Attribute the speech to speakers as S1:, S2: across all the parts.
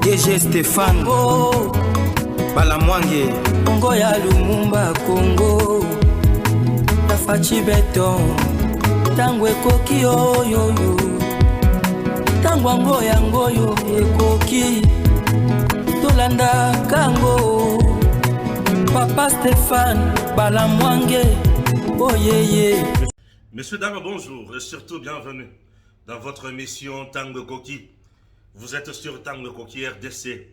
S1: DG Stéphane Balamwange
S2: Congo ya Lumumba Congo Tafachi Beton Tango ekoki oyoyo Tango yangoyo ekoki Tolanda kango Papa Stéphane Balamwange Oh yeah.
S3: Messieurs, dames, bonjour et surtout bienvenue dans votre émission Tango Koki. Vous êtes sur Tango Koki RDC.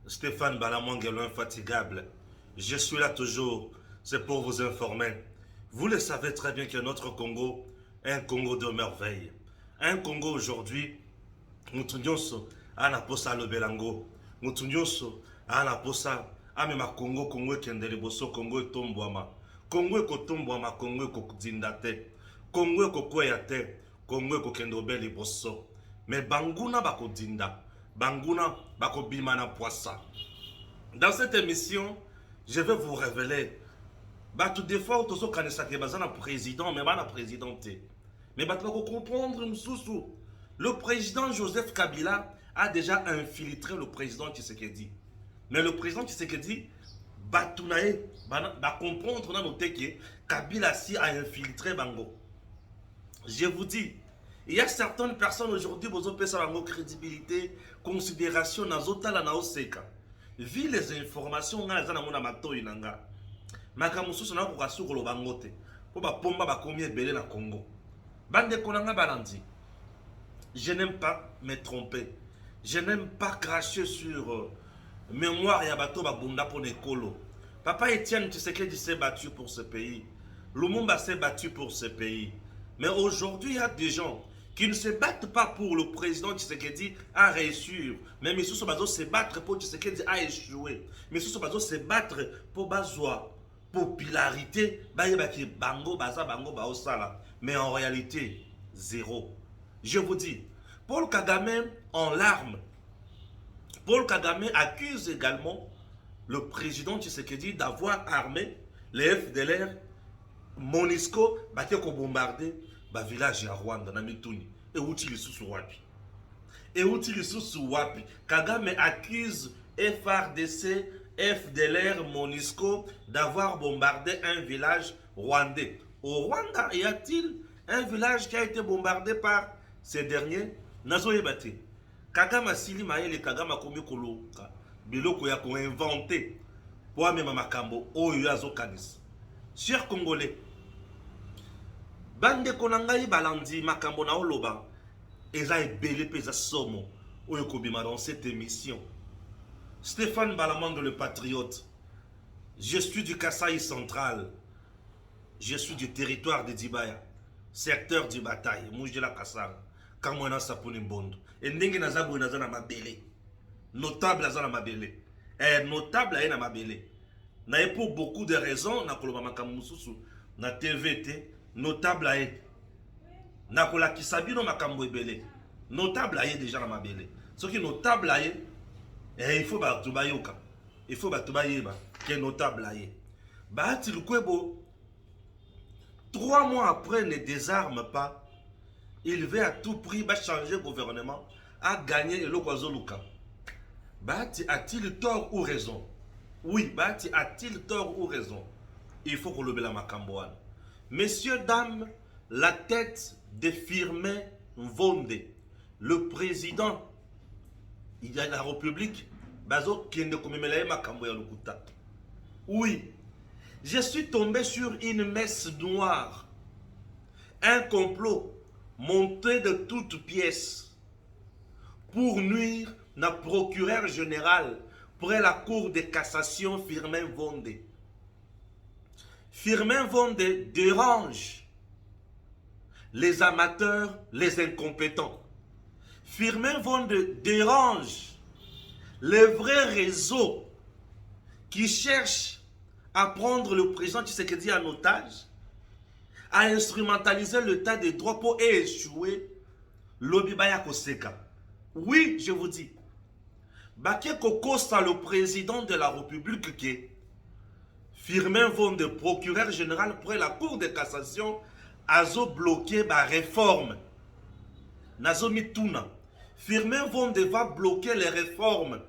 S3: Stéphane Balamwange, l'infatigable. Je suis là toujours, c'est pour vous informer. Vous le savez très bien que notre Congo est un Congo de merveille. Un Congo aujourd'hui, nous tunyoso ana posa le belango. Nous tunyoso ana posa amema Congo kendele boso Congo etombwama. Congo ekotombwama, Congo ekokudindate. Congo ekokweya te, Congo ekokende obeli boso. Mais banguna bakodinda, banguna bakobima na poissa. Dans cette émission, je vais vous révéler tout des fois tout kanisa ke bazana président mais bana présidenté. Mais batu ko comprendre msusu. Le président Joseph Kabila a déjà infiltré le président Tshisekedi. Mais le président Tshisekedi batunae ba comprendre na noter que Kabila si a infiltré bango. Je vous dis, il y a certaines personnes aujourd'hui qui ont crédibilité, considération, vu les informations, je n'aime pas me tromper. Je n'aime pas cracher sur mémoire Yabato Babunda pour Nekolo. Papa Etienne Tshisekedi s'est battu pour ce pays. Lumumba s'est battu pour ce pays. Mais aujourd'hui, il y a des gens qui ne se battent pas pour le président Tshisekedi à réussir. Mais M. Sobazo se battre pour Tshisekedi à échouer. M. Sobazo se battre pour Bazoa. Popularité, bango, baza, bango, baosala. Mais en réalité, zéro. Je vous dis, Paul Kagame en larmes. Paul Kagame accuse également le président Tshisekedi d'avoir armé les FDLR Monisco baki ko bombarder ba village ya Rwanda na Mituni et outi lisusu wapi. Et outi lisusu wapi. Kagame accuse FRDC, FDLR, Monisco d'avoir bombardé un village rwandais. Au Rwanda, y a-t-il un village qui a été bombardé par ces derniers? Nazo yebate. Kagame asili maele Kagame komi koloka biloko ya ko inventé pour amema makambo oyo azo kanisa. Chers Congolais, bande konangai balandi makambo na oloba eza ebele peza somo oyo kobima dans cette émission. Stéphane Balamwange le patriote. Je suis du Kasaï central. Je suis du territoire de Dibaya, secteur du bataille, Moujela Kassara, Kamwana Saponi Mbondo. Et ndenge nazabu nazana mabele. Notable azana mabele. Notable aena mabele. Na pour beaucoup de raisons na koloba makambo mususu na TVT notable aye na kola kisabino makambo ebele notable aye déjà na mabele ce qui notable aye il faut ba tubayoka il faut ba tubayeba que notable aye ba ti lukwebo 3 mois après ne désarme pas, il veut à tout prix ba changer gouvernement à gagner le kwazoluka. Ba ti a-t-il tort ou raison? Oui, Bati a-t-il tort ou raison? Il faut qu'on le la Makamboan. Messieurs, dames, la tête de Firmin Mvonde, le président de la République, Bazo Kende Komemelaye Makamboya Lukuta. Oui, je suis tombé sur une messe noire, un complot monté de toutes pièces pour nuire à procureur général près la cour de cassation Firmin Mvonde. Firmin Mvonde dérange les amateurs, les incompétents. Firmin Mvonde dérange les vrais réseaux qui cherchent à prendre le président Tshisekedi en otage, à instrumentaliser l'état des droits pour échouer l'Obibaya Koseka. Oui, je vous dis, Baké Kokosa, le président de la République, qui Firmin Mvonde, procureur général près la Cour de cassation, a bloqué la réforme. Nazo Mituna. Firmin Mvonde va bloquer les réformes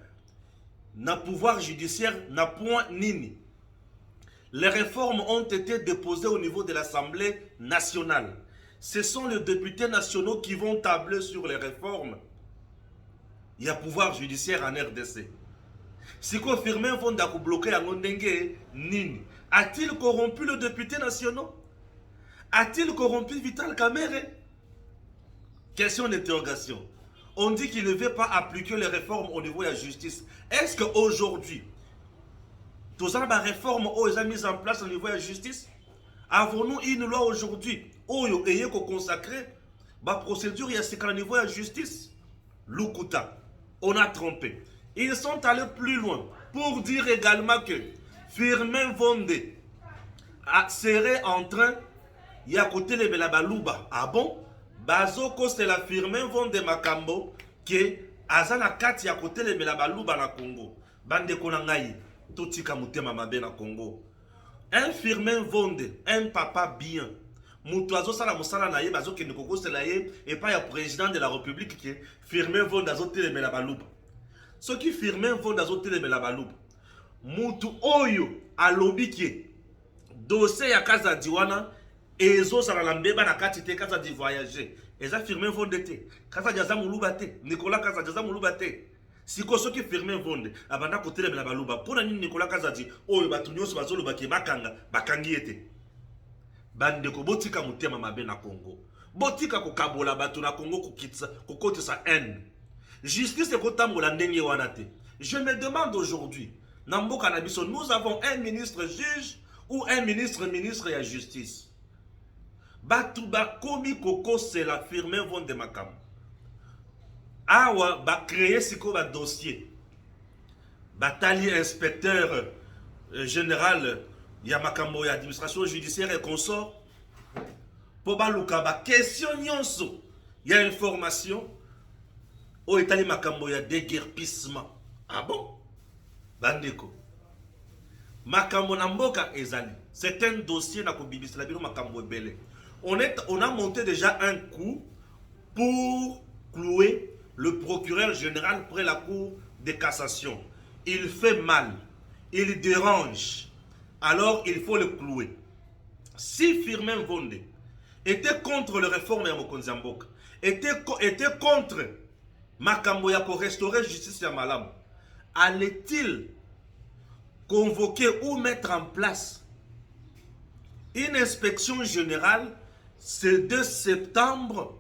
S3: na pouvoir judiciaire na point nini. Les réformes ont été déposées au niveau de l'Assemblée nationale. Ce sont les députés nationaux qui vont tabler sur les réformes. Il y a pouvoir judiciaire en RDC. Si qu'on Firmin Vonda pour bloquer à Ngondenge, nini. A-t-il corrompu le député national? A-t-il corrompu Vital Kamerhe? Question d'interrogation. On dit qu'il ne veut pas appliquer les réformes au niveau de la justice. Est-ce qu'aujourd'hui, toutes les réformes ont été mises en place au niveau de la justice? Avons-nous une loi aujourd'hui où il y a consacré la procédure au niveau de la justice? Lukuta, on a trompé. Ils sont allés plus loin pour dire également que Firmin Vondé serait en train de côté de la Baluba. Ah bon? Bazoko c'est la Firmin Vondé Makambo que Azana Kati à côté de la Baluba na Congo. Bande Konangaï, Totika Mutema Mabe na Congo. Un Firmin Vondé, un papa bien. Moutouazo sala musala na ye bazo ke nikoko c'est la ye et pas le président de la République qui Firmin Vondé azote de la Baluba. Ce qui Firmin Vondé azote de la Baluba. Moutou oyo alobi ki dossier ya Kaza Diwana ezo sala la mbeba na kati te Kaza di voyager. Eza Firmin Vondé te. Kaza Diaza Muluba te. Nicolas Kaza Diaza Muluba te. Siko soki Firmin Vondé abanda kote de la Baluba. Pona nini Nicolas Kaza di oyo batu nyonso bazoloba ki bakanga bakangi ete. Bandeko botika mutema mabe na Congo. Botika kokabola batu na Congo kokotisa haine. Justice ekotambola ndenge wana te. Je me demande aujourd'hui, Namboka Nabiso, nous avons un ministre juge ou un ministre de la justice. Batuba komi koko c'est la Firmin Vondé Makam. Awa ba créer siko ba dossier. Batali inspecteur général Yamakambo administration judiciaire et consort. Poba luka ba question nyonso. Il y a information au Italie Makambo ya déguerpissement. Ah bon? Bandeko. Makambo Namboka ezali. C'est un dossier na kobibis la bino Makambo ebele. On a monté déjà un coup pour clouer le procureur général près la cour de cassation. Il fait mal. Il dérange. Alors il faut le clouer. Si Firmin Vondé était contre les réformes ya Mokonzi Mboka, était contre Makambo ya ko restaurer justice ya malamu, allait-il convoquer ou mettre en place une inspection générale ce 2 septembre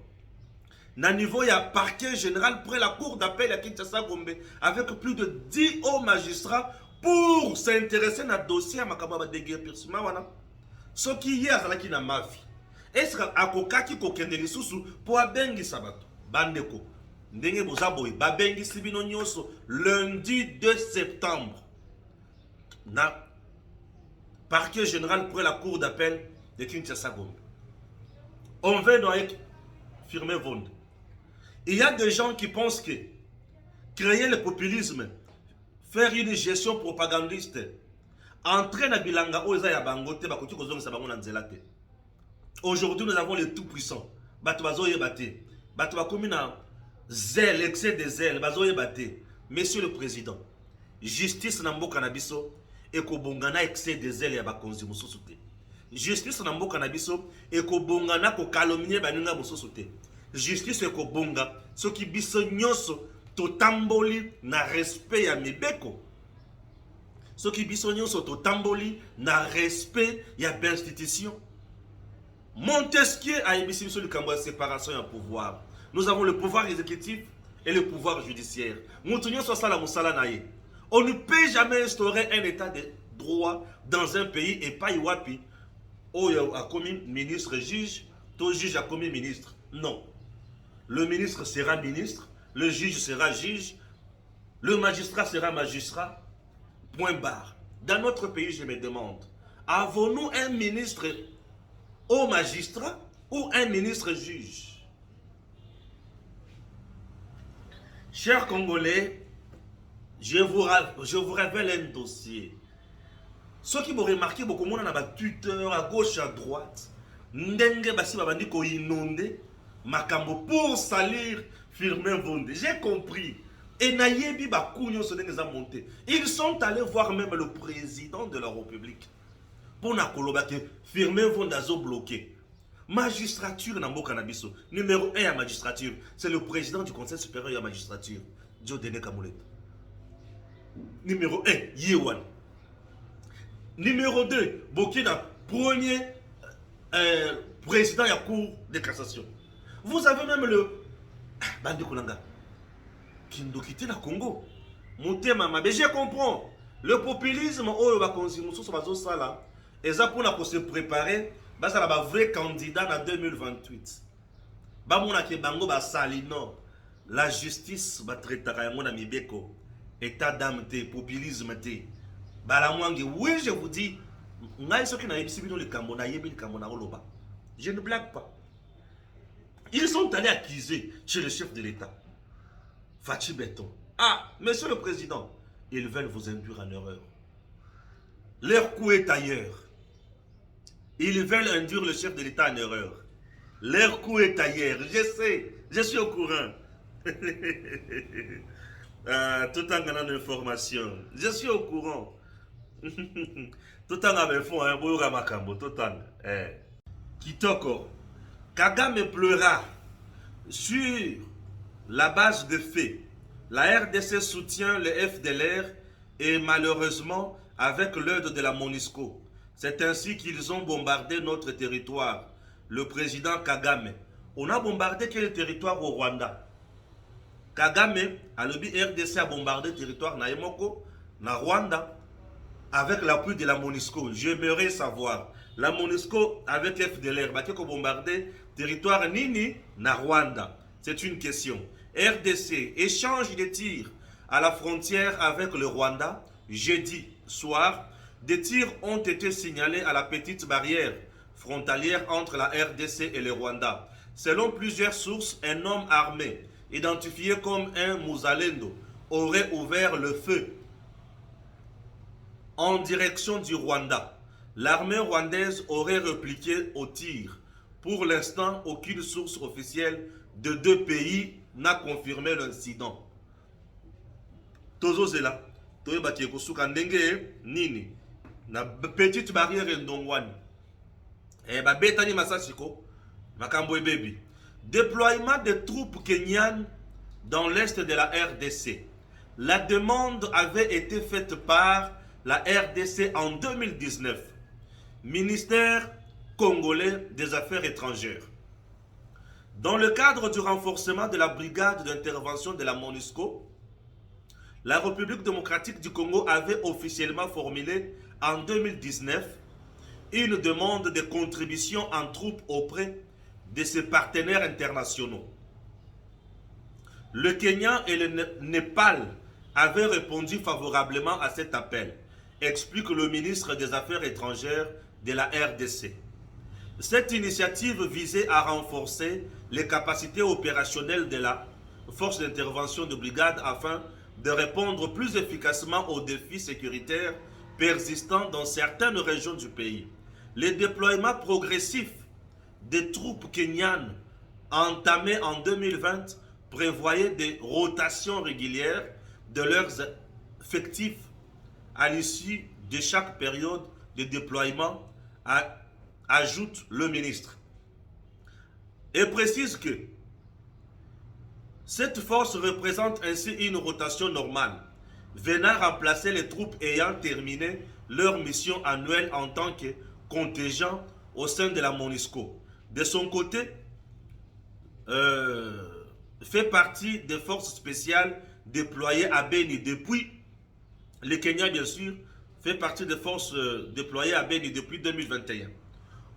S3: na niveau ya parquet général près la cour d'appel à Kinshasa Gombe avec plus de 10 hauts magistrats pour s'intéresser à dossier à Makambo de déguerpissement wana? Ce qui hier azalaki na mafi. Est-ce akokaki kokende lisusu pour abengi sabato? Bandeko. Ndenge bozaboy babengi sibino nyonso lundi 2 septembre. Na parquet général près la cour d'appel de Kinshasa Gombe. On va avec Firmin Vondé. Il y a des gens qui pensent que créer le populisme, faire une gestion propagandiste, entrer dans bilanga oza ya bangote bakoti kozongisa bango na nzela te. Aujourd'hui nous avons les tout puissants. Bato bazoye baté. Bato bakomi na zèle, excès de zèle, bazoye baté. Monsieur le président, justice na mboka na biso ekobongana excès de zèle ya bakonzi mosusu te. Justice na mboka na biso ekobongana ko calomnier baninga mosusu te. Justice ekobonga soki biso nyonso totamboli na respect ya mibeko. Soki biso nyonso totamboli na respect ya l'institution. Montesquieu a émis sur le camp de séparation et pouvoir. Nous avons le pouvoir exécutif et le pouvoir judiciaire. On ne peut jamais instaurer un état de droit dans un pays et pas Iwapi. Oh, a commis ministre juge, tout juge a commis ministre. Non. Le ministre sera ministre, le juge sera juge, le magistrat sera magistrat. Point barre. Dans notre pays, je me demande, avons-nous un ministre au magistrat ou un ministre juge? Chers Congolais, je vous révèle un dossier. Ceux qui m'ont remarqué beaucoup de monde Twitter à gauche à droite, ndenge basi babandi ko inonder Makambo pour salir Firmin Vondé. J'ai compris. Et Nayebi Bakounyo se monté. Ils sont allés voir même le président de la République. Pour Nakoloba que firmer vont d'azo bloqué. Magistrature Nambo Canabiso. Numéro 1 à magistrature. C'est le président du Conseil supérieur de la magistrature. Diodene Kamoulet. Numéro 1, Yewan. Numéro 2, Bokina, premier président de la Cour de cassation. Vous avez même le Bandi Kolanga qui nous quitte le Congo. Moutema Mabe, je comprends. Le populisme, oh, va consommer sur ce sala. Et ça pour se préparer, ça va être vrai candidat en 2028. Ba mona ke bango ba salino. La justice va traiter mon ami Beko. État d'âme, populisme, oui, je vous dis, je ne blague pas. Ils sont allés accuser chez le chef de l'État, Fachi Beton. Ah, monsieur le président, ils veulent vous induire en erreur. Leur coup est ailleurs. Ils veulent induire le chef de l'État en erreur. Leur coup est ailleurs. Je sais, je suis au courant. Tout en gagnant l'information. Je suis au courant. Tout en avait fait un beau ramakambo. Tout en. Kitoko. Kagame pleura sur la base de faits. La RDC soutient le FDLR et malheureusement avec l'aide de la MONUSCO. C'est ainsi qu'ils ont bombardé notre territoire. Le président Kagame. On a bombardé quel territoire au Rwanda? Kagame, à l'objet RDC a bombardé le territoire Naemoko, na Rwanda, avec l'appui de la MONUSCO. J'aimerais savoir, la MONUSCO avec FDLR, a bombardé le territoire Nini, na Rwanda. C'est une question. RDC, échange de tirs à la frontière avec le Rwanda. Jeudi soir, des tirs ont été signalés à la petite barrière frontalière entre la RDC et le Rwanda. Selon plusieurs sources, un homme armé identifié comme un Mouzalendo, aurait ouvert le feu en direction du Rwanda. L'armée rwandaise aurait répliqué au tir. Pour l'instant, aucune source officielle de deux pays n'a confirmé l'incident. Tozo Zela, Toye Batieko Soukandenge, Nini, na petite barrière Ndongwani. Ba Betani Masachiko, Makambo Baby. Déploiement des troupes kenyanes dans l'est de la RDC. La demande avait été faite par la RDC en 2019. Ministère congolais des Affaires étrangères. Dans le cadre du renforcement de la brigade d'intervention de la MONUSCO, la République démocratique du Congo avait officiellement formulé en 2019 une demande de contribution en troupes auprès de ses partenaires internationaux. Le Kenya et le Népal avaient répondu favorablement à cet appel, explique le ministre des Affaires étrangères de la RDC. Cette initiative visait à renforcer les capacités opérationnelles de la force d'intervention de brigade afin de répondre plus efficacement aux défis sécuritaires persistants dans certaines régions du pays. Le déploiement progressif des troupes kenyanes entamées en 2020 prévoyaient des rotations régulières de leurs effectifs à l'issue de chaque période de déploiement, ajoute le ministre. Et précise que cette force représente ainsi une rotation normale, venant remplacer les troupes ayant terminé leur mission annuelle en tant que contingent au sein de la MONUSCO. De son côté, fait partie des forces spéciales déployées à Beni depuis, le Kenya bien sûr, fait partie des forces déployées à Beni depuis 2021,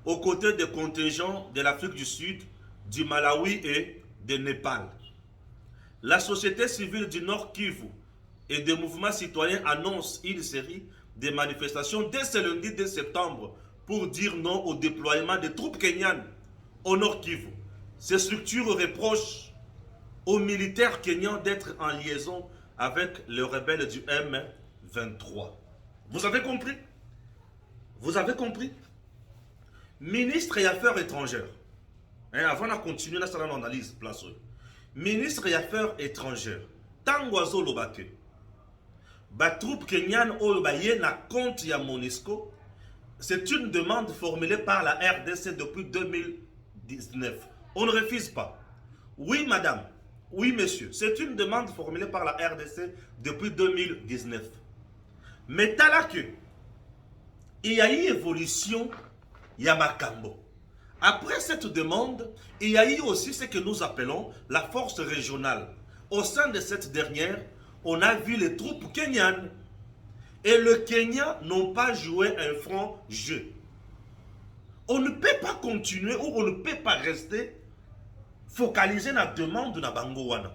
S3: aux côtés des contingents de l'Afrique du Sud, du Malawi et du Népal. La société civile du Nord Kivu et des mouvements citoyens annoncent une série de manifestations dès ce lundi 2 septembre pour dire non au déploiement des troupes kenyanes au Nord Kivu. Ces structures reprochent aux militaires kenyans d'être en liaison avec les rebelles du M23. Vous avez compris? Vous avez compris? Ministre des Affaires étrangères. Avant de continuer, là, ça analyse place. Ministre des Affaires étrangères. tango azoloba ke ba troupe kenyan oyo baye na compte ya MONUSCO, c'est une demande formulée par la RDC depuis 2019. On ne refuse pas. Oui madame, oui monsieur, c'est une demande formulée par la RDC depuis 2019. Mais tala que il y a eu évolution ya makambo. Après cette demande, il y a eu aussi ce que nous appelons la force régionale. Au sein de cette dernière, on a vu les troupes kenyanes. Et le Kenya n'ont pas joué un franc jeu. On ne peut pas continuer ou on ne peut pas rester focalisé dans la demande de la Bangowana.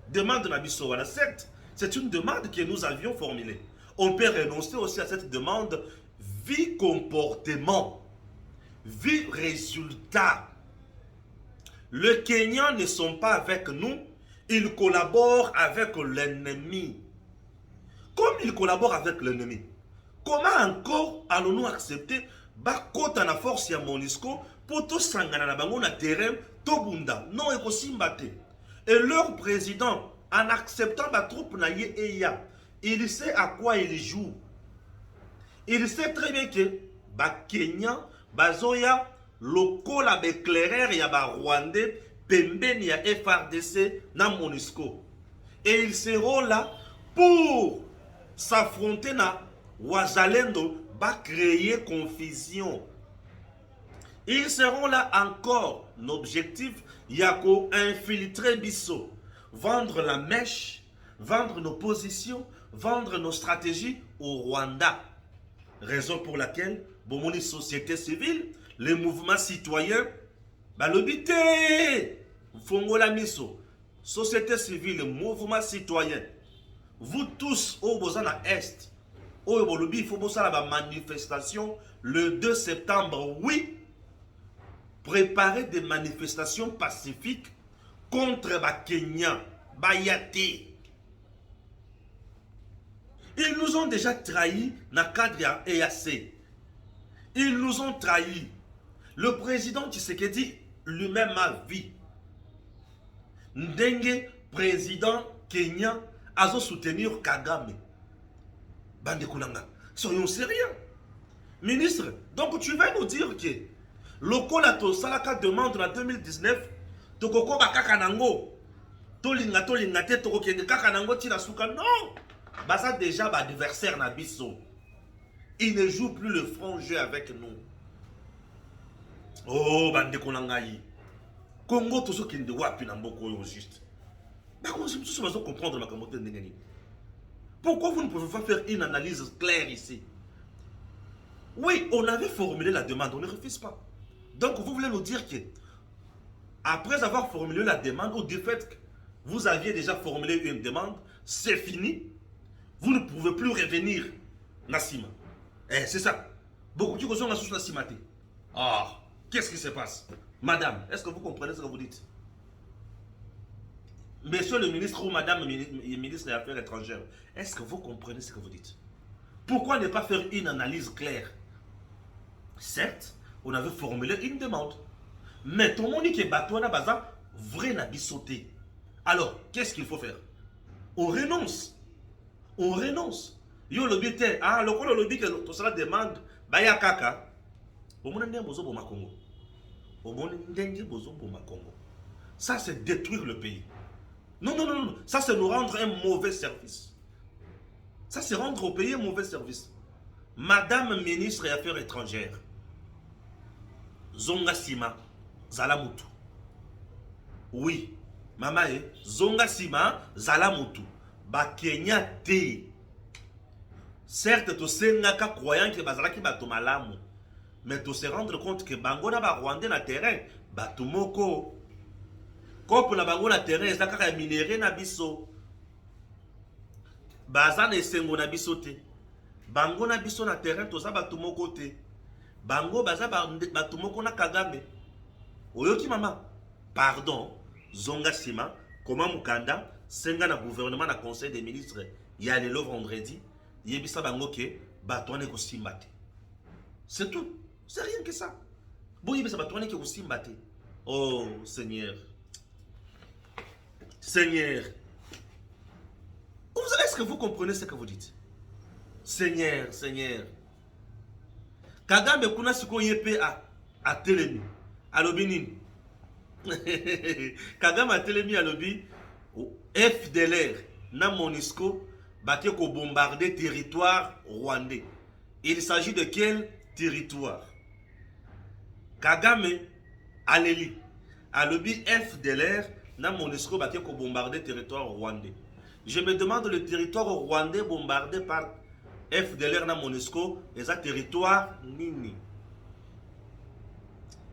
S3: Demande de la Bissowana. Certes, c'est une demande que nous avions formulée. On peut renoncer aussi à cette demande vie comportement. Vu résultat, le Kenya ne sont pas avec nous, ils collaborent avec l'ennemi. Comme ils collaborent avec l'ennemi, comment encore allons-nous accepter bakota na force ya MONUSCO pour tout sangana na bango na terrain tobunda? Non, ekosimbate. Et leur président, en acceptant ba troupe na ye eya, il sait à quoi il joue. Il sait très bien que ba Kenya bazoya lokola béclaireur ya ba Rwandais pembeni ya FRDC na MONUSCO. Et ils seront là pour s'affronter na Wazalendo, va créer confusion. Ils seront là encore. L'objectif, yako infiltrer Bisso, vendre la mèche, vendre nos positions, vendre nos stratégies au Rwanda. Raison pour laquelle, bon, les sociétés civiles, les mouvements citoyens, bah l'obité, Fongola Misso, société civile, mouvement citoyen, vous tous, au Bozana Est, au Bolobi, il faut bosser la manifestation le 2 septembre. Oui, préparer des manifestations pacifiques contre les Kenyans, Bayate. Ils nous ont déjà trahis dans le cadre de EAC. Ils nous ont trahis. Le président Tshisekedi lui-même a vu. Ndenge, président Kenyan, a soutenir Kagame. Bande Kulanga, soyons sérieux. Ministre, donc tu vas nous dire que le Kolato Salaka demande en 2019 Tokoko Bakakanango, Tolinga te Toko Kende Kakanango Tirasuka. Non! Basa déjà adversaire na biso. Il ne joue plus le franc jeu avec nous. Oh, bande Konangaï. Congo, tout ce qui ne doit plus n'amboko juste. D'accord, je me comprendre ma camote de Nengeni. Pourquoi vous ne pouvez pas faire une analyse claire ici? Oui, on avait formulé la demande, on ne refuse pas. Donc vous voulez nous dire que, après avoir formulé la demande, ou du fait que vous aviez déjà formulé une demande, c'est fini, vous ne pouvez plus revenir, Nassima. Eh, c'est ça. Beaucoup de choses sont Nassima. Ah, qu'est-ce qui se passe? Madame, est-ce que vous comprenez ce que vous dites? Monsieur le ministre ou madame le ministre des Affaires étrangères, est-ce que vous comprenez ce que vous dites? Pourquoi ne pas faire une analyse claire? Certes, on avait formulé une demande. Mais tout le monde dit que Batouana Baza, vrai n'a sauté. Alors, qu'est-ce qu'il faut faire? On renonce. On renonce. Yo le but est, ah, le but que tout cela demande, Baya Kaka, au monde n'est bozo pour ma Congo. Au monde n'est bozo pour ma Congo. Ça, c'est détruire le pays. Non, non, non, non. Ça, c'est nous rendre un mauvais service. Ça, c'est rendre au pays un mauvais service. Madame ministre des Affaires étrangères, Zonga Sima, Zalamutu. Oui, maman, Zonga Sima, Zalamutu. Ba Kenya te. Certes, tu sais, naka croyant que Bazalaki bato malamu. Mais tu se rendre compte que Bango na ba Rwandais na terrain, bato moko. Comme na bango na terrain, ça kaka minéré na biso. Bazan esengo na biso te. Bango na biso na terrain, to sa bato moko te. Bango baza bato moko na Kagame. Oyoki mama, pardon, Zonga Sima, comment Mukanda, senga na gouvernement na conseil des ministres, y a le vendredi, yebisa bango ke bato ane ko simbate. C'est tout. C'est rien que ça. Bon yebisa bato ane ko simbate. Oh Seigneur. Seigneur. Est-ce que vous comprenez ce que vous dites? Seigneur, Seigneur. Kagame kuna siko yepe a telemi. Alobi nini? Kagame a telemi alobi FDLR na MONUSCO bake ko bombarder territoire rwandais. Il s'agit de quel territoire? Kagame aleli alobi FDLR na MONUSCO bake ko bombarder territoire rwandais. Je me demande le territoire rwandais bombardé par FDLR na MONUSCO et ça territoire nini?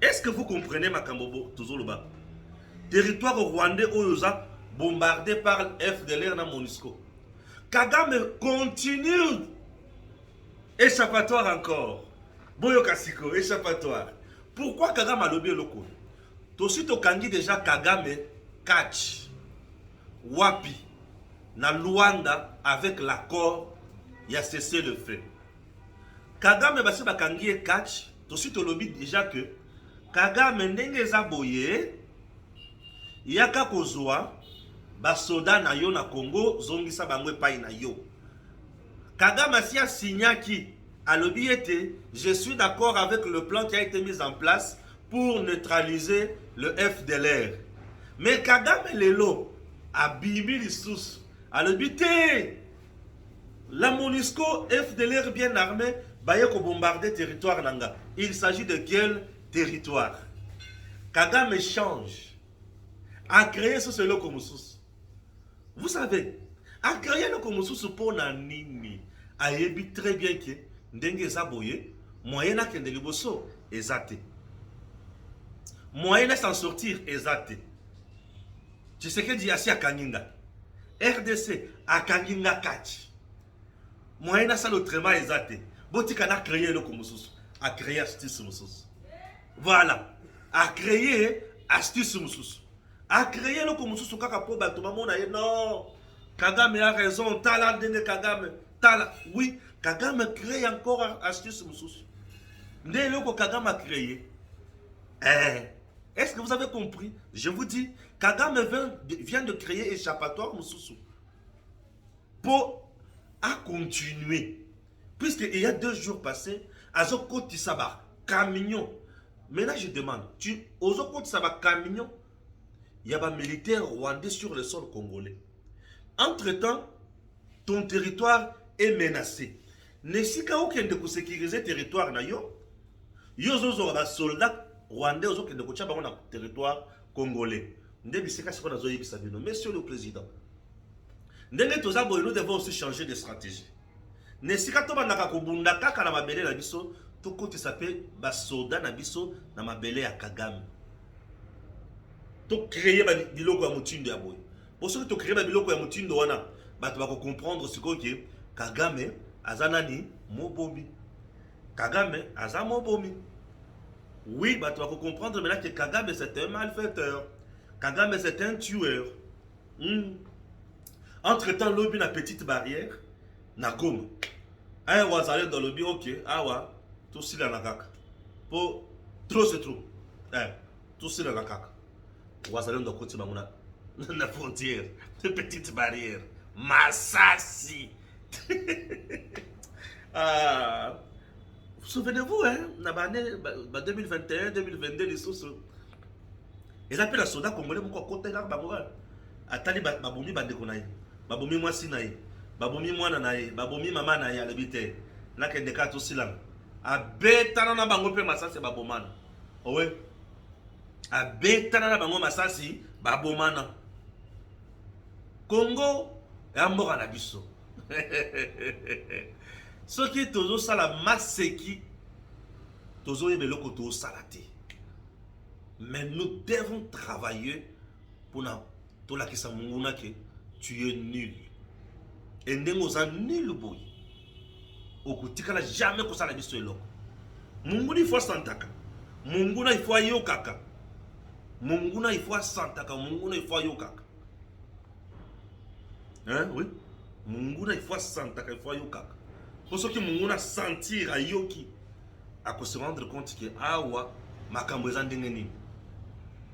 S3: Est-ce que vous comprenez Makambobo toujours là-bas? Territoire rwandais oyoza bombardé par FDLR na MONUSCO. Kagame continue. Échappatoire encore. Boyo Kasiko, échappatoire. Pourquoi Kagame a lobé le coup? Tosi tokangi déjà Kagame catch Wapi na Luanda avec l'accord il a cessé le feu. Kagame basi bakangi catch tosi to lobby déjà que Kagame ndenge za boye yaka kozwa basoda na yo na Congo zongisa bangwe pai na yo. Kagame si a signaki à l'objet, je suis d'accord avec le plan qui a été mis en place pour neutraliser le FDLR. Mais Kagame lelo a bimi l'issous à l'objet. La MONUSCO FDLR bien armé baye ko bombarder territoire nanga. Il s'agit de quel territoire? Kagame change a créé ce locomosus. Vous savez, a créé le locomosus pour nini. A yebi très bien que ndenge zaboye moyen kende liboso ezate. Moyen s'en sortir ezate. Tu sais que dit asi akanginga. RDC akanginga catch. Moyen sa l'autrement ezate. Botika na créé le locomosus, a créé astuce musus. Voilà, a créé astuce musus. A créé le locomosus kaka po bato mona non. Kagame a raison, tala ndenge Kagame. Oui, Kagame crée encore astuce musus. Dès que Kagame a créé, est-ce que vous avez compris? Je vous dis, Kagame vient de créer échappatoire mususu pour continuer. Puisqu'il y a 2 jours passés, Azoko Tisaba, camion. Maintenant je demande, Ozoko Tisaba, camion, il y a des militaires rwandais sur le sol congolais. Entre-temps, ton territoire est menacé. Nesika okende ko sécuriser territoire na yo. Yo zozo ba soldats rwandais okende ko tshaba na territoire congolais. Ndebi sika siko na zo yebisa bino. Monsieur le président. Ndenge toza boy nous devons aussi changer de stratégie. Nesika to bandaka ko bunda kaka na mabele na biso to koti sape ba soldats na biso na mabele ya Kagame. To créer ba biloko ya mutindo ya boy. Pour ceux qui to créer ba biloko ya mutindo wana bato ba ko comprendre ce que Kagame azanani mobomi. Kagame aza mobomi. Oui, bah tu vas comprendre maintenant que Kagame c'est un malfaiteur. Kagame c'est un tueur. Entre-temps, lobby na petite barrière na Goma. Aïe wazale dans lobby, ok, awa, tout si la nakaka. Pour trop c'est trop. Tout si la nakaka. Wazale dans côté mamuna na frontière, de petite barrière. Massassi. Souvenez-vous, hein, en 2021, 2022, les sources. Ils appellent la soda congolais pour côté là, Atali babomi bandekonaï, babomi moi sinaï, babomi moi nanaï, babomi maman naï à l'habité. Là, qu'il y a des cas aussi là. A betana na bango pe masasi babomana. Ouais. A betana na bango masasi babomana. Congo, Amora na biso. Ce qui est toujours ça la masse qui toujours est beloko to salate. Mais nous devons travailler pour na to la kisa munguna que tu es nul. Et ndengo za nul boy. Okutika la jamais ko sala biso eloko. Munguna il faut santaka. Munguna il faut yokaka. Munguna il faut santaka, munguna il faut yokaka. Hein, oui. Munguna il faut santaka, il faut yokaka. Pour ceux qui munguna sentir à yoki, à se rendre compte que awa makambo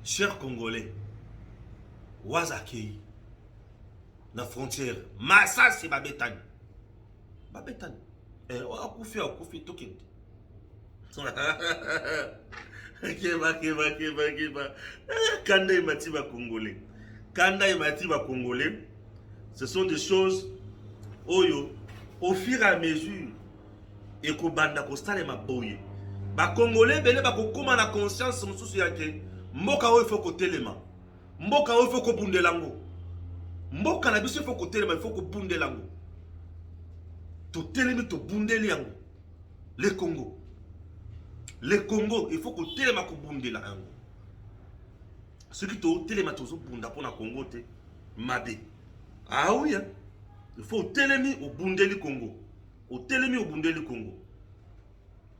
S3: chers Congolais, wazakei la frontière. Massa, c'est Babetani. Babetani. Akufi, Tokende. Keba. Kanda Matiba Congolais. Kanda et Matiba Congolais. Ce sont des choses oyo, au fur et à mesure, et qu'au banda costal et ma boye. Ba Congolais, bele ba kokoma na conscience, mon souci yake. Mboka o il faut côté les mains. Mboka o il faut ko bunde lango. Mboka na biso il faut côté les mains, il faut ko bunde lango. To telemi to bunde lango. Le Congo. Le Congo, il faut que tu aies bunde la lango. Ce qui te telema tozo bunda pour na Congo te mabe. Ah oui, hein? Il faut telemi au bunde le Congo. Au telemi au bunde le Congo.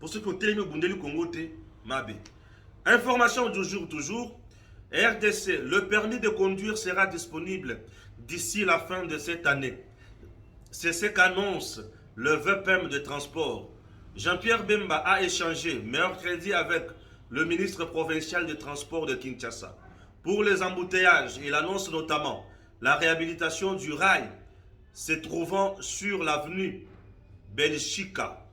S3: Pour ceux qui ont télémis au Bundeli Congo, Mabé. Information du jour toujours. RDC, le permis de conduire sera disponible d'ici la fin de cette année. C'est ce qu'annonce le VPM de transport. Jean-Pierre Bemba a échangé mercredi avec le ministre provincial de transport de Kinshasa. Pour les embouteillages, il annonce notamment la réhabilitation du rail se trouvant sur l'avenue Belchika,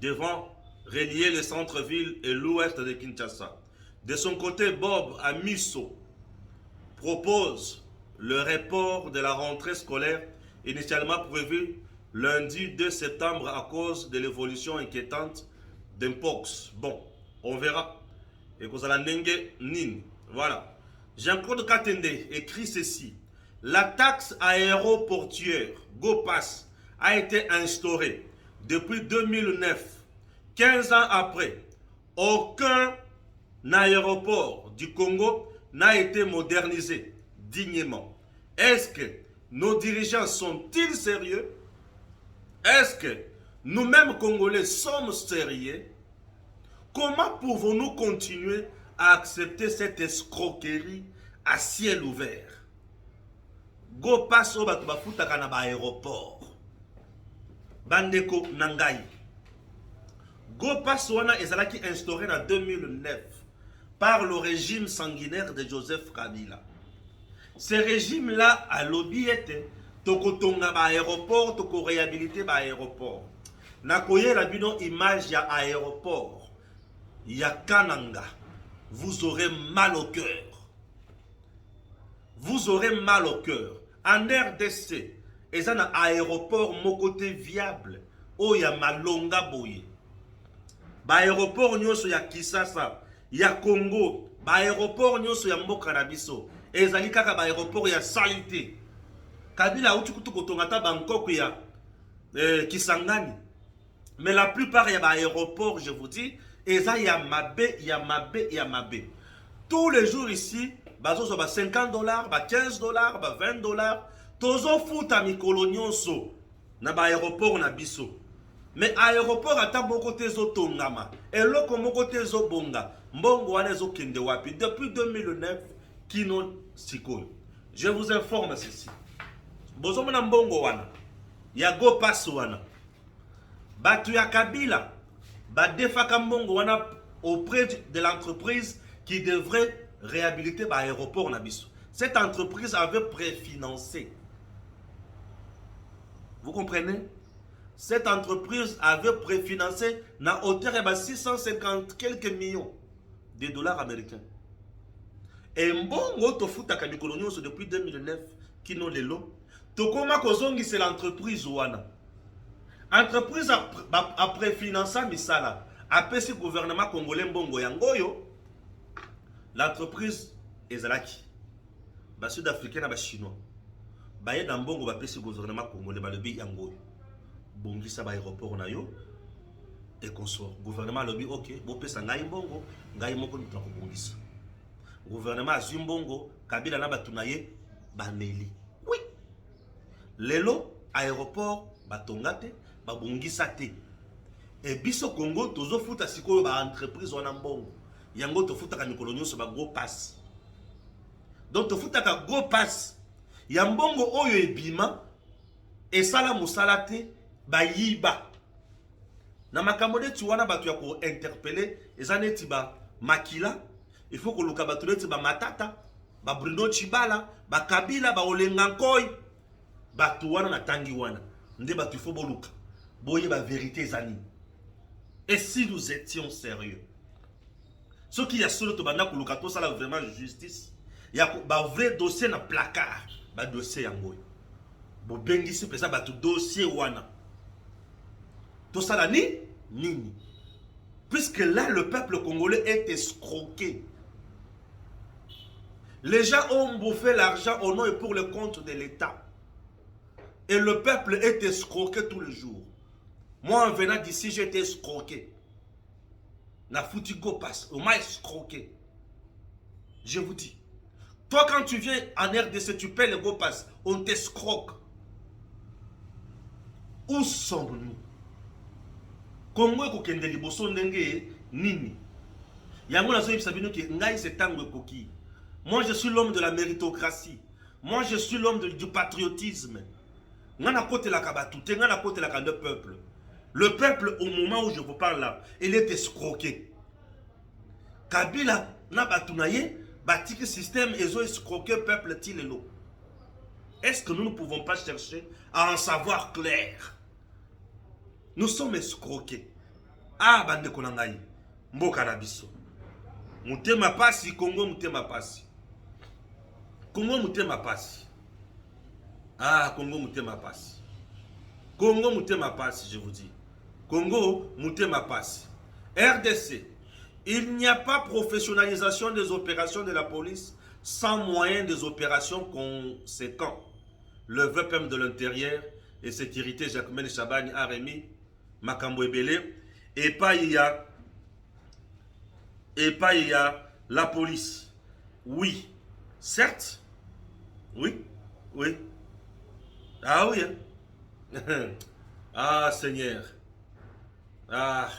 S3: devant relier le centre-ville et l'ouest de Kinshasa. De son côté, Bob Amiso propose le report de la rentrée scolaire initialement prévue lundi 2 septembre à cause de l'évolution inquiétante d'Mpox. Bon, on verra. Et qu'on a nin. Voilà. Jean-Claude Katende écrit ceci. La taxe aéroportuaire GoPass a été instaurée depuis 2009. 15 ans après, aucun aéroport du Congo n'a été modernisé dignement. Est-ce que nos dirigeants sont-ils sérieux? Est-ce que nous-mêmes Congolais sommes sérieux? Comment pouvons-nous continuer à accepter cette escroquerie à ciel ouvert? Go passe au Batubafutaka na aéroport. Bandeko Nangai. Go passe wana ezalaki instauré en 2009 par le régime sanguinaire de Joseph Kabila. Ce régime-là a lobby été tokotonga ba aéroport, toko réhabiliter ba aéroport. Nakoye la bino image ya aéroport. Ya Kananga. Vous aurez mal au cœur. Vous aurez mal au cœur. En RDC, et un aéroport mon côté viable. Oh ya malonga boye. Ba aéroport nyoso ya Kisasa, ya Congo, ba aéroport nyoso ya Mboka na biso, ezali kaka ba aéroport ya salité. Kabila uti kutu kotongata Bangkok ya Kisangani. Mais la plupart ya ba aéroport, je vous dis, eza ya mabe, ya mabe, ya mabe. Tous les jours ici, bazo so ba $50, ba $15, ba $20, tozo futa mikolo nyonso na ba aéroport na biso. Mais aéroport ata moko te zo tongama. Eloko moko te zo bonga. Mbongo wana zo kende wapi. Depuis 2009, kino sikoyo. Je vous informe ceci. Bozomo na mbongo wana. Ya go pass wana. Batu ya Kabila. Ba defaka mbongo wana auprès de l'entreprise qui devrait réhabiliter ba aéroport na biso. Cette entreprise avait préfinancé. Vous comprenez? Cette entreprise avait préfinancé na hauteur de 650 quelques millions de dollars américains. Et mbongo tofuta kamikolo nyonso depuis 2009 kino lelo tokoma kozongi c'est l'entreprise wana. Entreprise a préfinancé misala apesi gouvernement congolais mbongo yangoyo. L'entreprise ezalaki ba sud-africain na ba chinois baye na mbongo bapesi gouvernement congolais balobi yangoyo. Bongisa ba aéroport na yo et consort. Gouvernement lobby ok, bo pesa ngai mbongo, ngai moko nitla ko bongisa. Gouvernement azwi mbongo, Kabila na batuna ye bameli. Oui. Lelo aéroport batongate, ba bongisa te. Et biso Congo tozo futa sikoyo ba entreprise wana mbongo. Yango to futa ka mikolo nyonso ba go pass. Donc to futa ka go pass. Ya mbongo oyo ebima et sala musala te. Bayiba na makambo de tuwana batu ya ko interpeller ezaneti ba Makila, il faut que luka batu neti ba Matata, ba Bruno Chibala, ba Kabila, ba Olenga Nkoy, Bato wana na tangi wana. Nde bato faut boluka. Boye ba vérité zani. Et si nous étions sérieux? Ce qui y a solo to banda kuluka to sala vraiment justice. Ya ba vrai dossier na placard. Ba dossier yango. Bo bengisi pesa bato dossier wana. To sala ni nini. Puisque là le peuple congolais est escroqué. Les gens ont bouffé l'argent au nom et pour le compte de l'État. Et le peuple est escroqué tous les jours. Moi, en venant d'ici, j'ai été escroqué. La foutigo passe. On m'a escroqué. Je vous dis. Toi, quand tu viens en RDC, tu paies le go pass. On t'escroque. Où sommes-nous? Congo kokende liboso ndenge nini? Yango na zoyi sabino ki ngai c'est tango koki. Moi, je suis l'homme de la méritocratie. Moi, je suis l'homme du patriotisme. Ngana kote la kabatute, ngana kote la kande peuple. Le peuple, au moment où je vous parle là, il est escroqué. Kabila, na batunaye, batiki système, ils ont escroqué le peuple tilelo. Est-ce que nous ne pouvons pas chercher à en savoir clair? Nous sommes escroqués. Ah, bande konangayi, mboka na biso. Mutema pasi, Congo mutema pasi. Congo mutema pasi. Ah, Congo mutema pasi. Congo mutema pasi, je vous dis. Congo mutema pasi. RDC, il n'y a pas professionnalisation des opérations de la police sans moyen des opérations conséquents. Le VPM de l'intérieur et sécurité Jacquemin Chabani a remis Makambo Ebele et pas il y a la police. Oui, certes. Oui, oui. Ah oui. Ah Seigneur. Ah.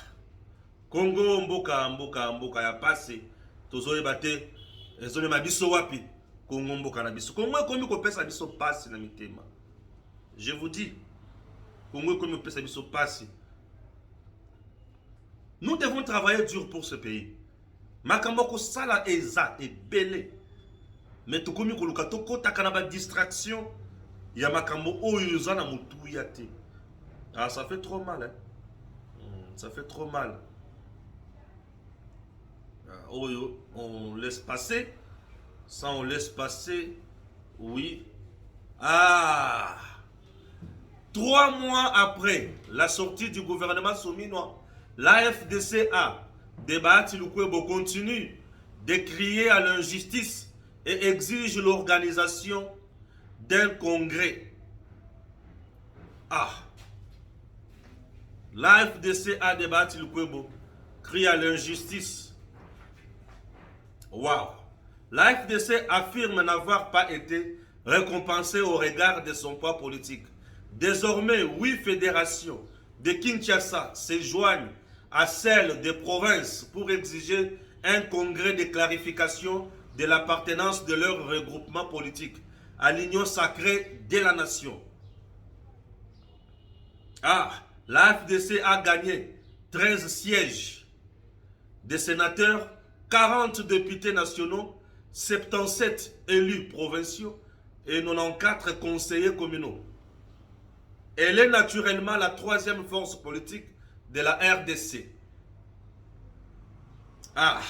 S3: Congo mboka ya passé. Tozoye bate. Ezone mabiso wapi. Congo mboka na biso. Congo komi ko pesa biso passe na mitema. Je vous dis. Congo komi ko pesa biso passe. Nous devons travailler dur pour ce pays. Makambo sala eza et belé. Mais tout comme koluka to kota kanaba distraction, ya makambo oyo za na mutu yate. Ah, ça fait trop mal, hein. Ça fait trop mal. Oyo, on laisse passer. Ça on laisse passer. Oui. Ah. 3 mois après la sortie du gouvernement souminois, la FDCA débattu le Kwebo continue de crier à l'injustice et exige l'organisation d'un congrès. Ah, l'AFDC a débattu le Kwebo, crie à l'injustice. Waouh! L'AFDC affirme n'avoir pas été récompensé au regard de son poids politique. Désormais, 8 fédérations de Kinshasa se joignent à celles des provinces pour exiger un congrès de clarification de l'appartenance de leur regroupement politique à l'union sacrée de la nation. Ah, la FDC a gagné 13 sièges de sénateurs, 40 députés nationaux, 77 élus provinciaux et 94 conseillers communaux. Elle est naturellement la 3e force politique de la RDC. Ah,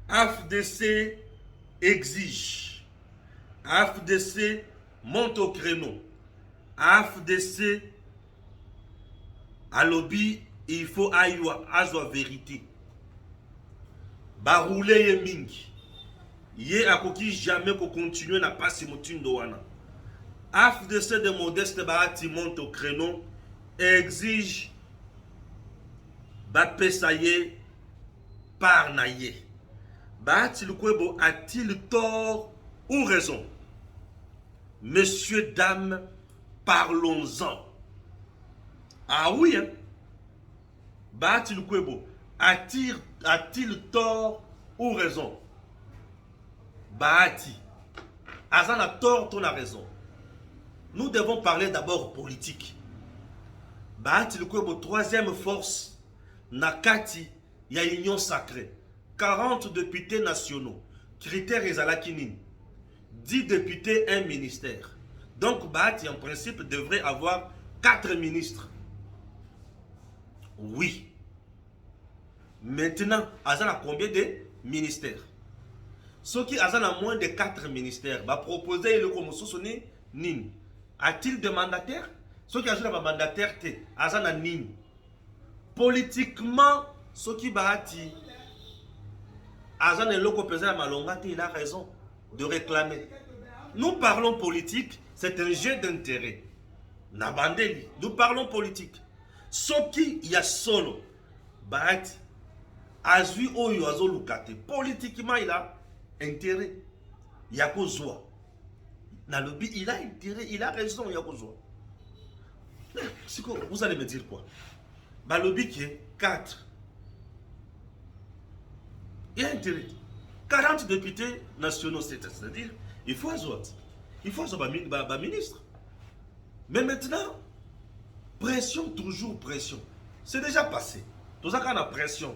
S3: AFDC exige, AFDC monte au créneau, AFDC à lobby, il faut azwa vérité. Baroule ye mingi, ye akoki jamais ko continuer na pasi motindo wana. AFDC de Modeste Bahati monte au créneau et exige Bapesaye par Naye. Bahati Lukwebo a-t-il tort ou raison? Messieurs, dames, parlons-en. Ah oui, hein? Bahati Lukwebo a-t-il tort ou raison? Bahati, Azan a tort, ton a raison. Nous devons parler d'abord politique. Bahati Lukwebo, 3e force, Nakati, il y a union sacrée. 40 députés nationaux. Critères ezalaki nini? 10 députés, un ministère. Donc, Bahati, en principe, devrait avoir 4 ministres. Oui. Maintenant, Azan a combien de ministères? Ceux qui ont moins de 4 ministères, va proposer le commission sonné Nin. A-t-il des mandataires? Ceux qui ont des mandataires, Azan a Nin. Politiquement, ceux qui Bahati, Azan est le président Malongate, il a raison de réclamer. Nous parlons politique, c'est un jeu d'intérêt. Nabandeli, nous parlons politique. Ce qui y a solo, Bahati, Azui Oyo Azo Lukate, politiquement il a intérêt. Yakozwa. Nalobi, il a intérêt, il a raison, Yakozwa. Vous allez me dire quoi? Balobi qui est 4. Il y a intérêt. 40 députés nationaux, c'est-à-dire, il faut Azot. Il faut Azot, ministre. Mais maintenant, pression, toujours pression. C'est déjà passé. Tout ça qu'on a pression.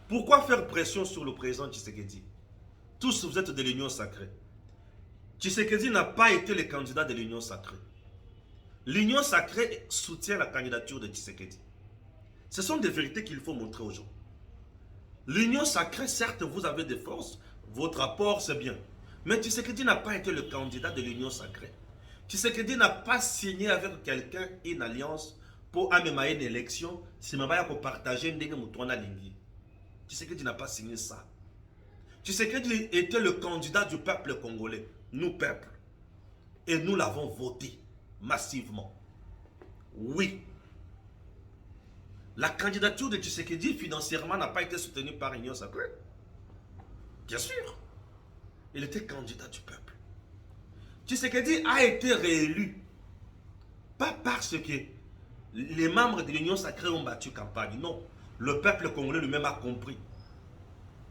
S3: Pourquoi faire pression sur le président Tshisekedi? Tous vous êtes de l'Union sacrée. Tshisekedi n'a pas été le candidat de l'Union sacrée. L'Union sacrée soutient la candidature de Tshisekedi. Ce sont des vérités qu'il faut montrer aux gens. L'Union sacrée, certes, vous avez des forces, votre rapport, c'est bien. Mais Tshisekedi n'a pas été le candidat de l'Union sacrée. Tshisekedi n'a pas signé avec quelqu'un une alliance pour amener une élection si je vais partager une lingi. Tshisekedi n'a pas signé ça. Tshisekedi était le candidat du peuple congolais, nous peuple. Et nous l'avons voté massivement. Oui. La candidature de Tshisekedi financièrement n'a pas été soutenue par l'Union sacrée. Bien sûr. Il était candidat du peuple. Tshisekedi a été réélu. Pas parce que les membres de l'Union sacrée ont battu campagne. Non. Le peuple congolais lui-même a compris.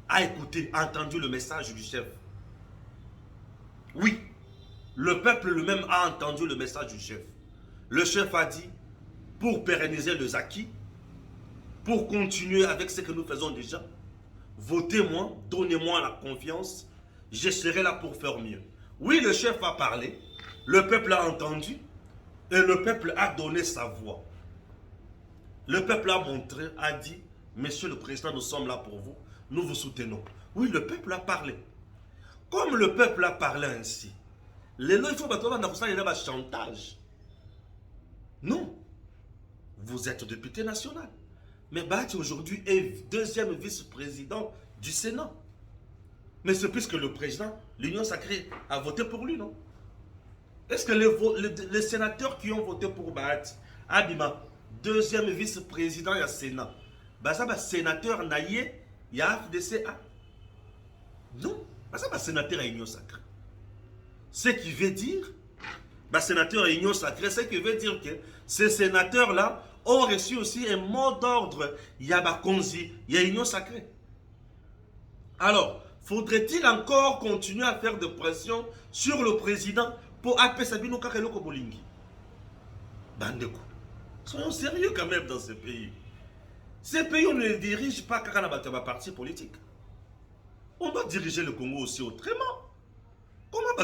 S3: A écouté, a entendu le message du chef. Oui. Le peuple lui-même a entendu le message du chef. Le chef a dit, pour pérenniser les acquis, pour continuer avec ce que nous faisons déjà, votez-moi, donnez-moi la confiance, je serai là pour faire mieux. Oui, le chef a parlé, le peuple a entendu, et le peuple a donné sa voix. Le peuple a montré, a dit, Monsieur le Président, nous sommes là pour vous, nous vous soutenons. Oui, le peuple a parlé. Comme le peuple a parlé ainsi, les lois, il faut un chantage. Non. Vous êtes député national. Mais Bahati aujourd'hui est deuxième vice-président du Sénat. Mais c'est puisque le président, l'Union sacrée, a voté pour lui, non? Est-ce que les sénateurs qui ont voté pour Bahati, Abima, deuxième vice-président du Sénat, Bazaba sénateur naïe, il y a FDCA? Non, Bazaba sénateur à l'Union sacrée. Ce qui veut dire, sénateur à l'Union sacrée, ce qui veut dire que ces sénateurs-là ont reçu aussi un mot d'ordre. Il y a Bakonzi, il y a l'Union sacrée. Alors, faudrait-il encore continuer à faire de pression sur le président pour appeler Sabino Kakeloko Bolingi? Bandeko, soyons sérieux quand même dans ce pays. Ces pays, on ne les dirige pas car on a un parti politique. On doit diriger le Congo aussi autrement. Comment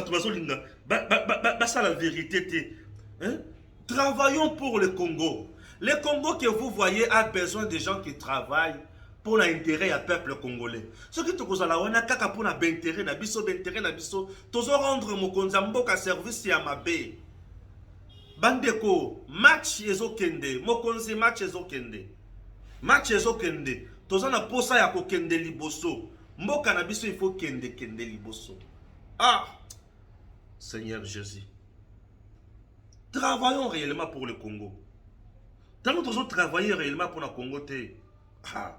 S3: ça la vérité? Travaillons pour le Congo. Le Congo que vous voyez a besoin de gens qui travaillent pour l'intérêt du peuple congolais. Ce qui te cause la wana kaka pour l'intérêt na biso, tozo rendre mokonza mboka service ya mabe. Bandeko, match ezokende, mokonzi match ezokende. Match ezokende, tozo na posa ya kokende liboso. Mboka na biso il faut kende liboso. Ah, Seigneur Jésus. Travaillons réellement pour le Congo. Tant que nous travaillons réellement pour le Congo, ah,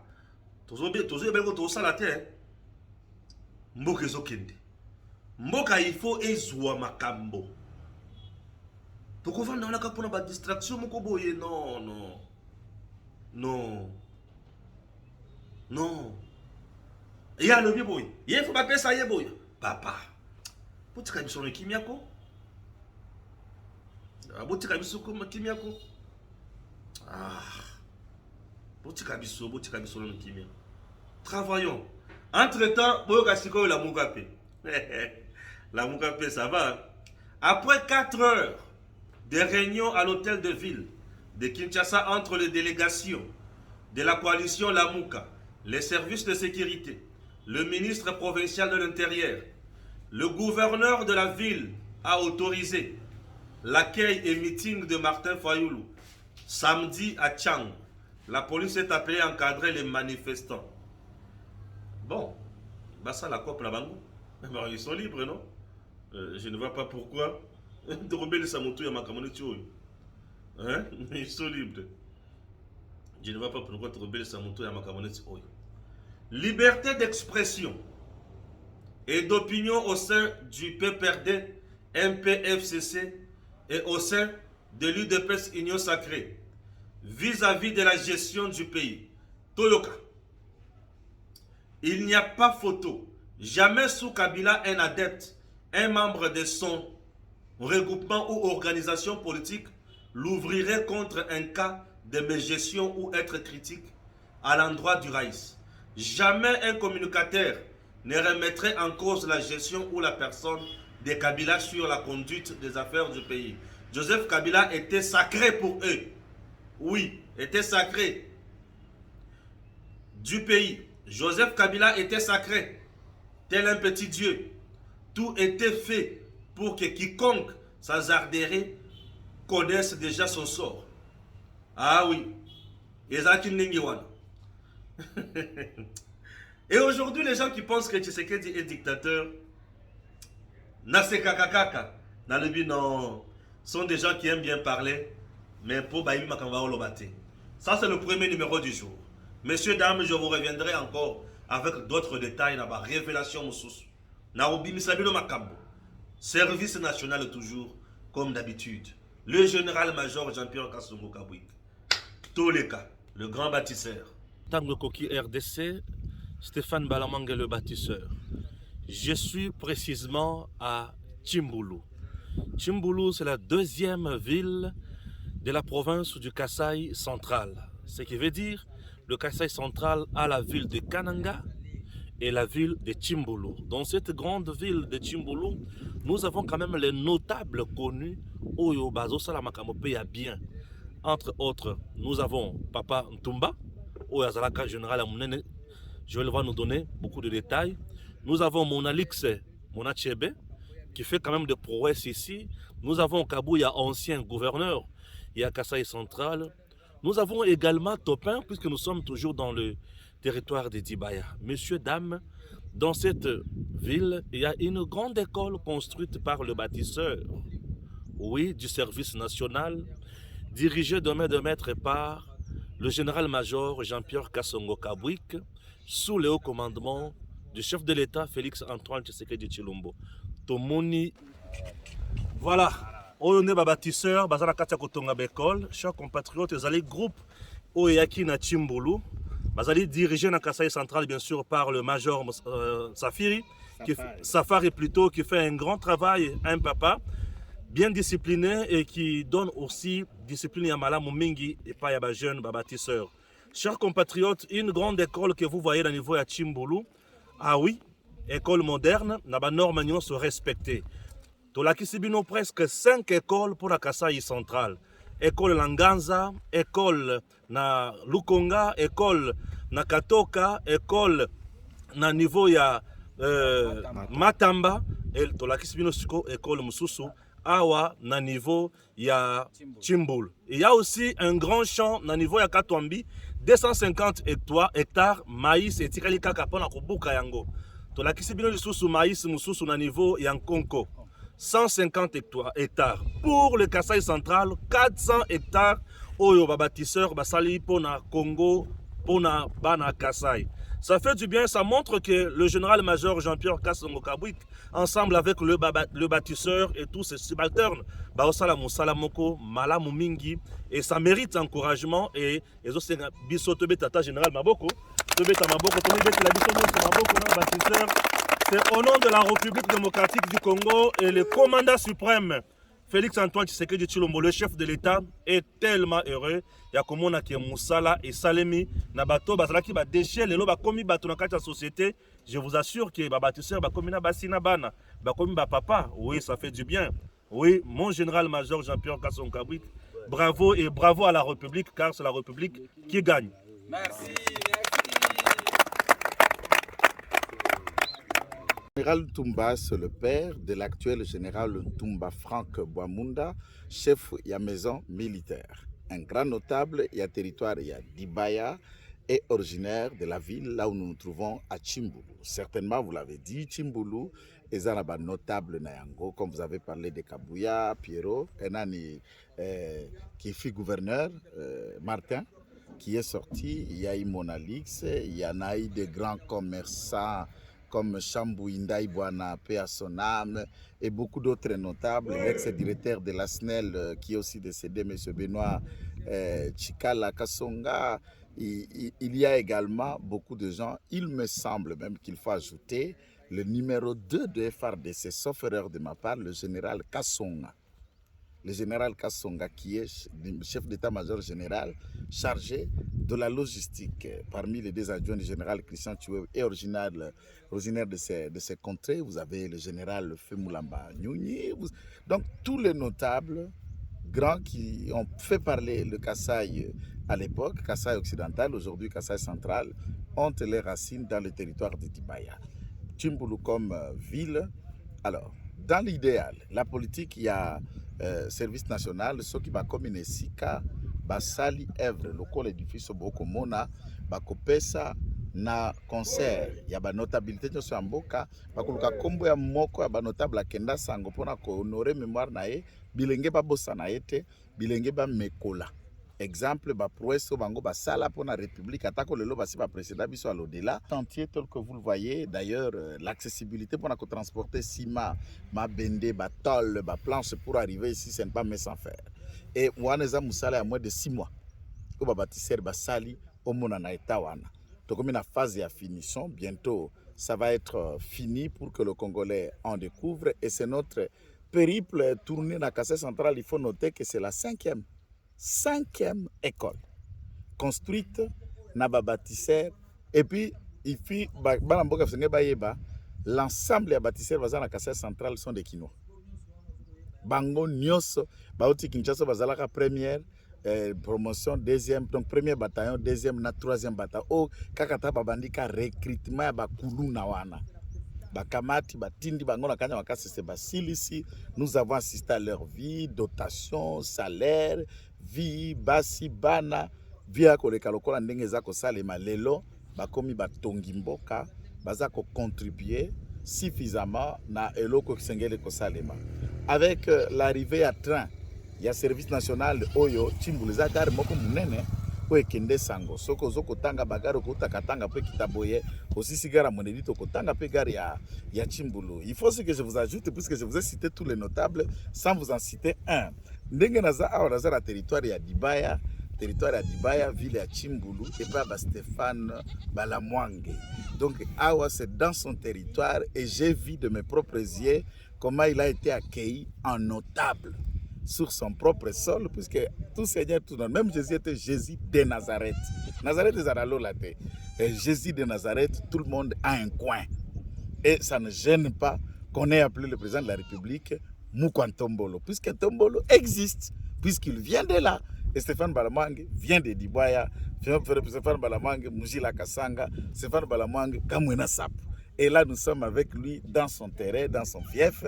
S3: Mboka ezokende. Mboka il faut ezwa makambo. Pourquoi on a pour la distraction mokoboye? Non, non. Non. Non. Il y a le boy. Il faut pas faire ça, boy. Papa. Pour te cacher sur le kimiako. Pour te cacher sur le kimiako. Ah. Pour te cacher sur le kimiako. Travaillons. Entre-temps, la Mugape. La Mugape, ça va. Après 4 heures de réunion à l'hôtel de ville de Kinshasa entre les délégations de la coalition Lamouka, les services de sécurité, le ministre provincial de l'Intérieur, le gouverneur de la ville a autorisé l'accueil et meeting de Martin Fayoulou samedi à Tchang. La police est appelée à encadrer les manifestants. Bon, bah ça la coupe la bango. Ils sont libres, non? Je ne vois pas pourquoi. Ils sont libres. Je ne vois pas pourquoi Trobel Samuto et Makamoneti Oyo. Liberté d'expression et d'opinion au sein du PPRD, MPFCC et au sein de l'UDPS Union Sacrée vis-à-vis de la gestion du pays. Toyoka. Il n'y a pas photo. Jamais sous Kabila un adepte, un membre de son regroupement ou organisation politique l'ouvrirait contre un cas de mégestion ou être critique à l'endroit du Raïs. Jamais un communicateur ne remettrait en cause la gestion ou la personne de Kabila sur la conduite des affaires du pays. Joseph Kabila était sacré pour eux. Oui, était sacré du pays. Joseph Kabila était sacré, tel un petit dieu. Tout était fait pour que quiconque s'hasarderait connaisse déjà son sort. Ah oui, et aujourd'hui, les gens qui pensent que Tshisekedi est dictateur, Nasekakakaka, dans le but, non, sont des gens qui aiment bien parler, mais pour Baïmi Makamba Olobate. Ça, c'est le premier numéro du jour. Messieurs, dames, je vous reviendrai encore avec d'autres détails dans ma révélation Moussous. Naobi Misabilo Makambo, service national toujours, comme d'habitude. Le général-major Jean-Pierre Kassongo Kabouik. Toleka, le grand bâtisseur. Tango Koki RDC, Stéphane Balamangue le bâtisseur. Je suis précisément à Tchimboulou. Tchimboulou, c'est la deuxième ville de la province du Kasaï central. Ce qui veut dire le Kasaï central a la ville de Kananga et la ville de Tchimboulou. Dans cette grande ville de Tchimboulou, nous avons quand même les notables connus Oyo Bazo Salamakamopé ya bien. Entre autres, nous avons Papa Ntumba, Oyazalaka général Amounene. Je vais nous donner beaucoup de détails. Nous avons Monalix Monachebe, qui fait quand même des prouesses ici. Nous avons Kabouya, ancien gouverneur, et à Kasaï central. Nous avons également Topin, puisque nous sommes toujours dans le territoire de Dibaya. Messieurs, dames, dans cette ville, il y a une grande école construite par le bâtisseur, oui, du service national, dirigé de main de maître par le général-major Jean-Pierre Kassongo Kabouik, sous le haut commandement du chef de l'État Félix Antoine Tshisekedi Tshilombo. Tomoni, voilà, on est bâtisseur, bazala katia kotonga bekol, chers compatriotes, ils allaient groupe Oyaki na Tchimboulou, bazali dirigé na Kasaï central bien sûr par le major Safari, Safari plutôt, qui fait un grand travail, un papa bien discipliné et qui donne aussi discipline à Malam Mingi et pas à jeune bâtisseur. Chers compatriotes, une grande école que vous voyez au niveau à Tchimboulou, ah oui, école moderne, n'a pas normes se respecter. Tolaki Sibino presque 5 écoles pour la Kasaï centrale. École Langanza, école na Lukonga, école na Katoka, école na niveau ya Matamba, et Tolaki Sibino Siko, école Mususu, Awa na niveau ya Tchimboul. Il y a aussi un grand champ na niveau ya Katwambi, 250 hectares, maïs et tikalika kapona kubuka yango. Tolaki Sibino Susu maïs mususu na niveau ya Nkonko. 150 hectares. Pour le Kasaï central, 400 hectares. Oyo bâtisseur basali pona Congo, pona bana Kasaï. Ça fait du bien, ça montre que le général-major Jean-Pierre Kassongo Kabouik, ensemble avec le bâtisseur et tous ses subalternes, Baosala Moussalamoko, Malamu Mingi, et ça mérite encouragement. Et aussi, Bisso Tebe Tata Général Maboko, Tebe Tamaboko, Tebe la Bisso Maboko, bâtisseur. C'est au nom de la République démocratique du Congo et le commandant suprême Félix Antoine Tshisekedi Tshilombo, le chef de l'État, est tellement heureux. Yakomona ki Moussala et Salemi Nabato Bazalaki ba déchets les loba komi bato na kati ya société. Je vous assure que ba bâtisseur ba komi na basina bana ba komi ba papa. Oui, ça fait du bien. Oui, mon général-major Jean-Pierre Kasson-Kabrit, bravo et bravo à la République, car c'est la République qui gagne.
S1: Merci.
S4: Le général Ntumba, c'est le père de l'actuel général Ntumba Franck Bouamunda, chef de la maison militaire. Un grand notable, il y a territoire, il y a Dibaya, est originaire de la ville là où nous nous trouvons à Tchimboulou. Certainement, vous l'avez dit, Tchimboulou est un notable Nayango, comme vous avez parlé de Kabouya, Pierrot, Enani, qui fut gouverneur, Martin, qui est sorti. Il y a eu Monalix, il y en a eu des grands commerçants comme Chambou Indaï Bouana, paix à son âme, et beaucoup d'autres notables. L'ex-directeur de la SNEL, qui est aussi décédé, M. Benoît Chikala Kassonga. Il y a également beaucoup de gens. Il me semble même qu'il faut ajouter le numéro 2 de FRDC, sauf erreur de ma part, le général Kassonga. Le général Kassonga, qui est chef d'état-major général chargé de la logistique. Parmi les deux adjoints du général Christian Tchoué est originaire de ces contrées. Vous avez le général Femoulamba Nyouni. Donc tous les notables grands qui ont fait parler le Kasaï à l'époque, Kasaï occidental, aujourd'hui Kasaï central, ont les racines dans le territoire de Dibaya. Tchimboulou comme ville. Alors, dans l'idéal, la politique, il y a service national, ce qui va comme une sika, basali œuvre, le col édifice boko mona, bakopesa na concert, il y a ba notabilité de Samboka, bakoluka kombo ya moko ya ba notable akenda sango pona ko honorer mémoire na ye, bilenge ba bossa na ete, bilenge ba mekola. Exemple, ba prouesse bango ba sala pour la République, atako lelo basi ba précédent biso à l'au-delà. Chantier tel que vous le voyez, d'ailleurs, l'accessibilité pour transporter ciment, ma bende, ba tol, ba planche pour arriver ici, ce n'est pas mais sans faire. Et waneza musala à moins de 6 mois. Ko ba bâtisseur ba sali au mona na etawana. Donc comme une phase de finition, bientôt ça va être fini pour que le Congolais en découvre, et c'est notre périple tourné dans la Kassai centrale. Il faut noter que c'est la 5e école construite na ba bâtisseur, et puis il fit l'ensemble des bâtisseurs basés na Kassai centrale sont des Kinois. Bango nyos baoti Kinshasa bazalaka première promotion, deuxième, donc premier bataillon, deuxième na troisième bataillon. Oh kakata babandika recrutement ya bakulu na wana. Bakamati, batindi, bangona kanya wakasi se basilisi. Nous avons assisté à leur vie, dotation, salaire, vie, basi, bana, via koleka lokola ndenge za ko salema lelo, bakomi batongi mboka, baza ko contribuer suffisamment na eloko kisengele ko salema. Avec l'arrivée à train, il y a service national oyo Tchimbouliza gare moko munene oyo kende sango. Soko zoko tanga bagaro ko takatanga pe kitaboye aussi sigara monedito ko tanga pe gare ya Tchimboulou. Il faut aussi que je vous ajoute, puisque je vous ai cité tous les notables sans vous en citer un. Ndenge naza awa naza la territoire ya Dibaya, ville à Tchimboulou, et pas Stéphane Balamwange. Donc awa c'est dans son territoire, et j'ai vu de mes propres yeux comment il a été accueilli en notable sur son propre sol, puisque tout Seigneur, tout monde, même Jésus était Jésus de Nazareth. Nazareth est à la tête. Jésus de Nazareth, tout le monde a un coin. Et ça ne gêne pas qu'on ait appelé le président de la République Mukwantombolo, puisque Tombolo existe, puisqu'il vient de là. Et Stéphane Balamangue vient de Dibaya, Stéphane Balamangue, Mujila Kasanga, Stéphane Balamangue, Kamwena Sap. Et là, nous sommes avec lui dans son terrain, dans son fief.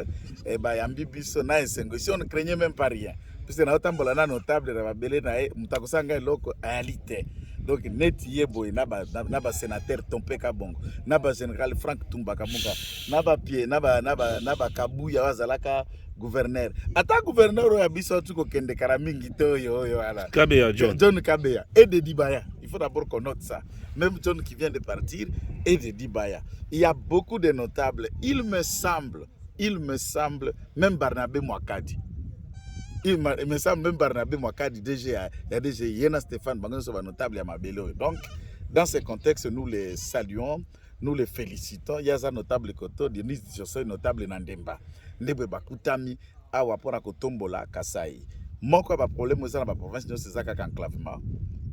S4: Et Yambi Biso na esengo. Ici, on ne craignait même pas rien. Puisque na otambola na notable na babele na mutakosanga loko réalité. Donc net yeboy na ba sénateur Tompeka Bongo, na ba général Franck Tumba Kamunga, na ba Pierre, na ba Kabuya wazalaka gouverneur. Ata gouverneur ya biso tuko kende karamingi to yo ala.
S3: Kabeya
S4: John Kabeya et de Dibaya. Il faut d'abord qu'on note ça. Même John qui vient de partir et de Dibaya. Il y a beaucoup de notables. Il me semble, même Barnabé Mouakadi. Il me semble même Barnabé Mouakadi, DG, il y a DG, Yena Stéphane, notable à Mabelo. Donc, dans ce contexte, nous les saluons, nous les félicitons. Il y a un notable Koto, Denis Diosoy, notable Nandemba. Ndebe Bakutami, Awa Pona Kotombola, Kasai. Mon problème, c'est dans la province, c'est ça enclavement.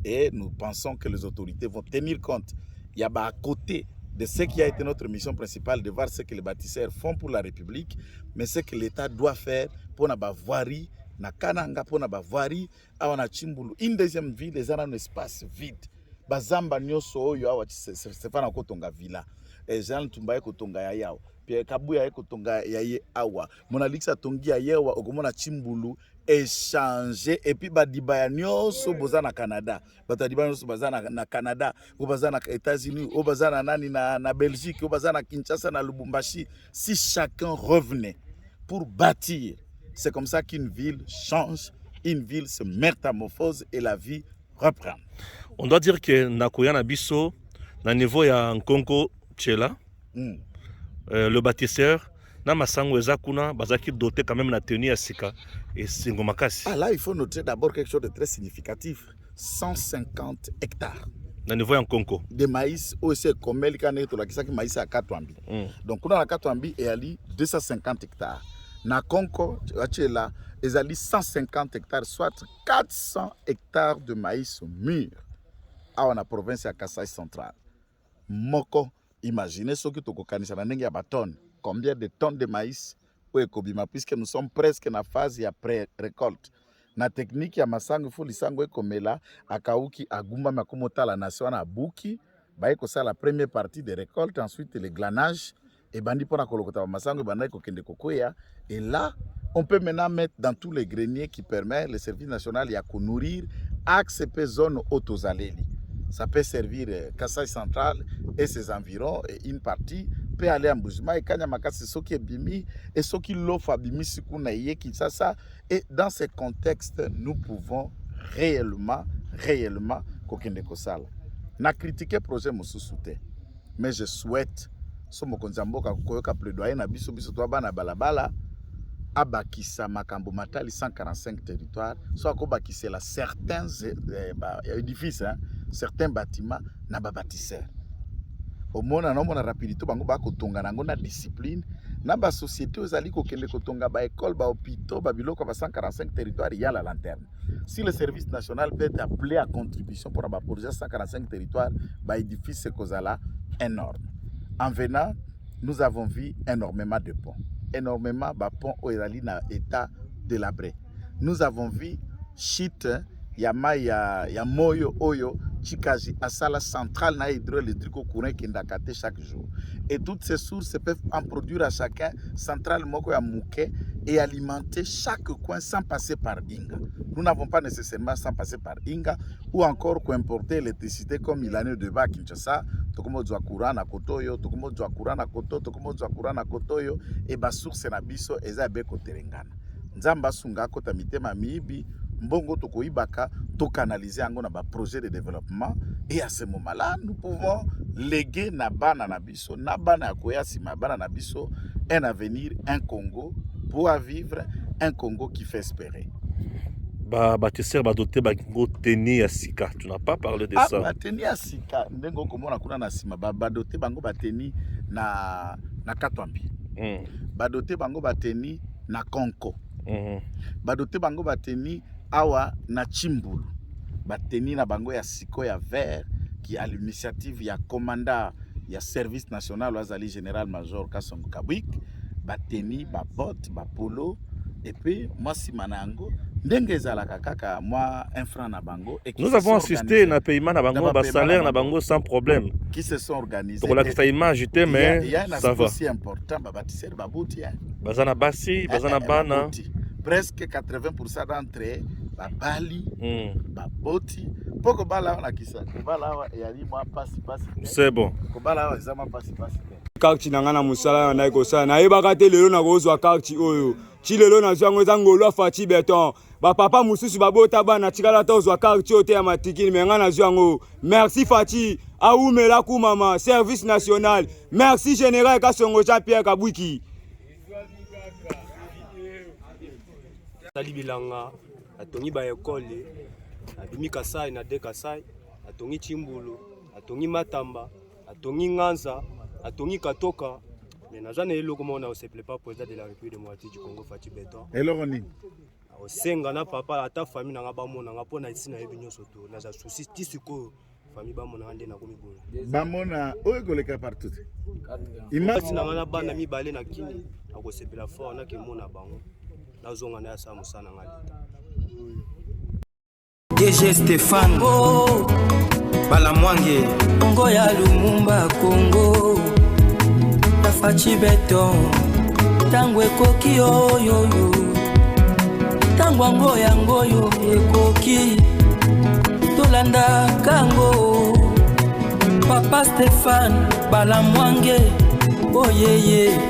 S4: Et nous pensons que les autorités vont tenir compte. Il y a à côté de ce qui a été notre mission principale, de voir ce que les bâtisseurs font pour la République, mais ce que l'État doit faire pona ba voirie na Kananga pona ba voirie awa na Chimbulu. Une deuxième ville les a un espace vide. Bazamba nyoso oyo awa Stéphane Kotonga villa. Jean Tumbaye Kotonga ya yao. Pierre Kabuya Kotonga ya ye awa. Monalixa Tongi ya yewa okomona Chimbulu échanger et puis badibaya nyoso boza na Canada. Batadibaya nyoso baza na Canada, ou baza na États-Unis, ou baza na nani na Belgique, ou baza na Kinshasa na Lubumbashi. Si chacun revenait pour bâtir, c'est comme ça qu'une ville change, une ville se métamorphose et la vie reprend.
S3: On doit dire que Nakoya Nabiso, na niveau ya Nkonko Tchela, le bâtisseur, na masango ezakuna bazaki doté quand même na tenue à sika et singomakasi.
S4: Ah là, il faut noter d'abord quelque chose de très significatif. 150 hectares.
S3: Na niveau ya Nkonko.
S4: De maïs, aussi comme elle a dit, maïs à Katwambi. Donc, on a la Katwambi et ali 250 hectares. Na Konko, là, ils ali 150 hectares, soit 400 hectares de maïs mûr. À la province à Kasaï central. Moko, imaginez ce que tu as combien de tonnes de maïs ou ekobima, puisque nous sommes presque dans la phase de pré-récolte. Na technique ya masango fo lisango ekomela akauki agumba makomota la nation na buki ba ekosa la première partie de récolte, ensuite le glanage et bandi pona kolokota masango banda ekokende kokoya, et là on peut maintenant mettre dans tous les greniers qui permettent le service national ya ko nourrir ACP zone Haute-Zaleli. Ça peut servir Kasaï central et ses environs, et une partie peut aller en Boujima et Kanyamakasi, ce qui est bimi et ce qui l'offre à bimi Sikunaye Kinshasa. Et dans ce contexte, nous pouvons réellement kokende kosala. Na critiqué le projet Moussousouté, mais je souhaite so mokonzambo ka koyoka plaidoyer na biso to bana balabala abakisa makambo matali 145 territoires, soit kobakisela certains édifices, certains bâtiments na ba bâtisseurs. Au mona na mona rapidité bango ba kotonga nango na discipline na ba société ozali kokende kotonga ba école ba hôpitaux ba biloko ba 145 territoires il y a la lanterne. Si le service national peut être appelé à contribution pour ba projet 145 territoires ba édifice kozala énorme. En venant, nous avons vu énormément de ponts. Énormément de ponts au état délabré. Nous avons vu chute ya moyo oyo chikaji asala centrale na hydroélectrique au courant qui ndakate chaque jour. Et toutes ces sources peuvent en produire à chacun centrale moko ya mouké et alimenter chaque coin sans passer par Inga. Nous n'avons pas nécessairement sans passer par Inga ou encore importer l'électricité comme il en est de bas à Kinshasa. Tokomo zwa courant na kotoyo, tokomo zwa courant na koto, tokomo zwa courant na kotoyo et ba source na biso eza beko terengana. Nzamba sunga kota mitema miibi mbongo tokoibaka to canaliser yango na ba projet de développement, et à ce moment-là nous pouvons léguer na bana na biso na bana ya koya sima bana na biso un avenir, un Congo pour vivre, un Congo qui fait espérer.
S3: Bâtisseur ba doté ba ngo teni ya sika, tu n'as pas parlé de ça.
S4: Ba teni ya sika ndengo komona kuna na sima ba doté bango ba teni na Katwambi. Ba doté bango ba teni na Konko. Ba doté bango ba teni awa na Chimbulu. Bateni na bango ya siko ya vert qui a l'initiative ya commandant ya service national Azali général major Kasongo Kabwik. Bateni ba botte ba polo et puis moi simanango ndenge ezalaka kaka moi un franc na bango.
S3: Nous avons assisté na paiement na bango ba salaire na bango sans problème
S4: qui se sont organisés.
S3: Donc la paiement ajouté mais
S4: il y a un
S3: ça va.
S4: Aussi important ba bâtisseur ba bouti
S3: bazana basi bazana bana
S4: presque 80% d'entre eux ba bali ba boti poko bala na kisa bala et ali moi passe
S3: c'est bon
S4: ko bala ezama passe
S1: carte na ngana musala na ikosa na yebaka te lelo na kozwa carte oyo ti lelo na zwango ezangolo Fati Beton ba papa mususu babota bana tikala ta ozwa carte oyo te ya matikini me ngana zwango. Merci Fati aumela ku mama service national. Merci général Kasongo Jean-Pierre Kabwiki.
S5: Tali bilanga atongi ba école abimi Kasai na de Kasai atongi Chimbulu atongi Matamba atongi Nganza atongi Katoka mais na jana eloko mona on se plaît pas président de la République démocratique du Congo Fati Beton
S4: eloko nini
S5: o senga na papa ata famille na ngaba mona ngapona isi na ebinyo soto na za souci tisiko famille ba mona ande na komi bono
S4: ba mona oyo koleka partout
S5: imagine na bana mibale na kini akosepela fort na ke mona bango nazonga na sa musana ngalita
S2: DG Stéphane Balamwange Congo ya Lumumba Congo Tafachi Beton Tango ekoki oyoyo Tango ngoya ngoyo ekoki Tolanda kango Papa Stéphane Balamwange Oyeye